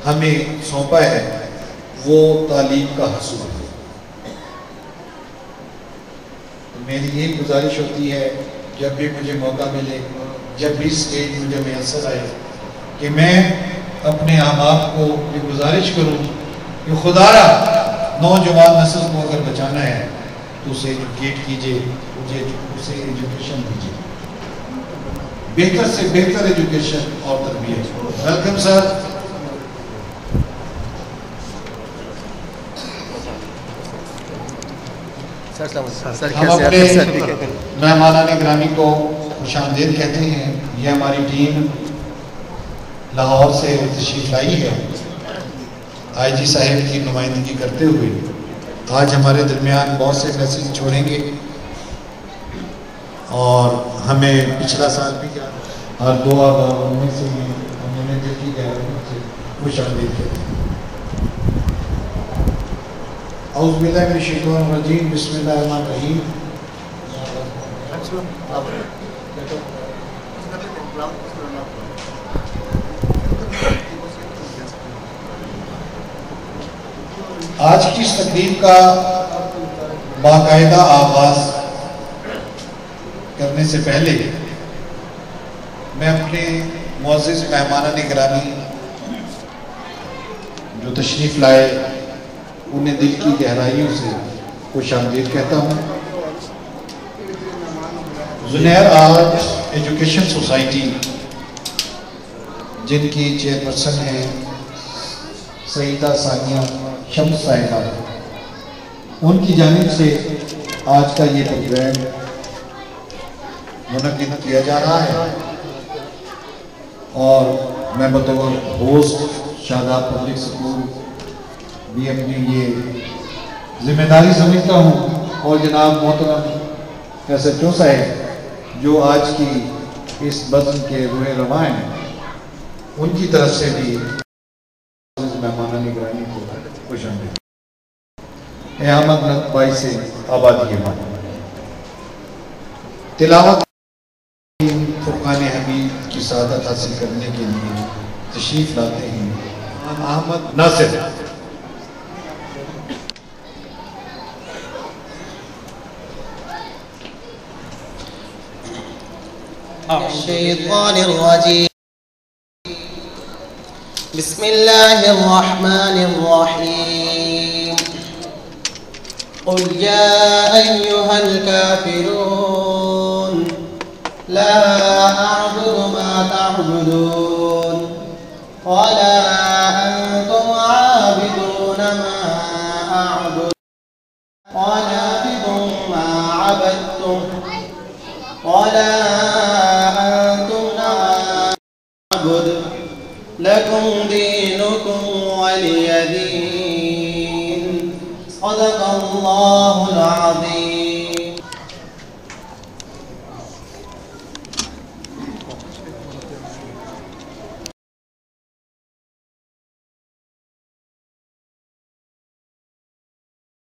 ہمیں سونپا ہے وہ تعلیم کا حصول ہے۔ میری یہی گزارش ہوتی ہے جب بھی مجھے موقع ملے، جب بھی اسٹیج مجھے میسر آئے، کہ میں اپنے احباب کو یہ گزارش کروں کہ خدایا نوجوان نسل کو اگر بچانا ہے تو اسے ایجوکیٹ کیجئے، اسے ایجوکیشن دیجئے، بہتر سے بہتر ایجوکیشن اور تربیت۔ Welcome sir. ہم اپنے مہمانان گرامی کو خوش آمدید کہتے ہیں۔ یہ ہماری ٹیم لاہور سے تشریف لائی ہے آئی جی صاحب کی نمائندگی کرتے ہوئے۔ آج ہمارے درمیان بہت سے میسیج چھوڑیں گے اور ہمیں پچھلا سال بھی کیا اور دعا میں سے انہوں نے دیکھی گیا سے خوش آمدید کہتے ہیں۔ اعوذ باللہ من الشیطان الرجیم، بسم اللہ الرحمن الرحیم۔ آج کی اس تقریب کا باقاعدہ آغاز کرنے سے پہلے میں اپنے معزز مہمانان گرامی جو تشریف لائے انہیں دل کی گہرائیوں سے خوش آمدید کہتا ہوں۔ زنیر آرٹ ایجوکیشن سوسائٹی جن کی چیئرپرسن ہیں سیدہ ثانیہ شمس صاحبہ، ان کی جانب سے آج کا یہ پروگرام منعقد کیا جا رہا ہے اور میں بطور ہوسٹ شاداب پبلک سکول بھی اپنی یہ ذمہ داری سمجھتا ہوں، اور جناب محترم ایس ایچ او صاحب جو آج کی اس بزم کے روح رواں ہیں، ان کی طرف سے بھی مہمانان گرامی کو خوش آمدید۔ احمد نقبائی سے آبادی ماں تلاوت فرقان حمید کی سعادت حاصل کرنے کے لیے تشریف لاتے ہیں احمد ناصر۔ الشيطان الرجيم بسم الله الرحمن الرحيم قل يا أيها الكافرون لا أعبد ما تعبدون ولا أنتم عابدون ما أعبد ولا أنتم ما عبدتم ولا أنتم عابد لكم دينكم ولي دين صدق الله العظيم۔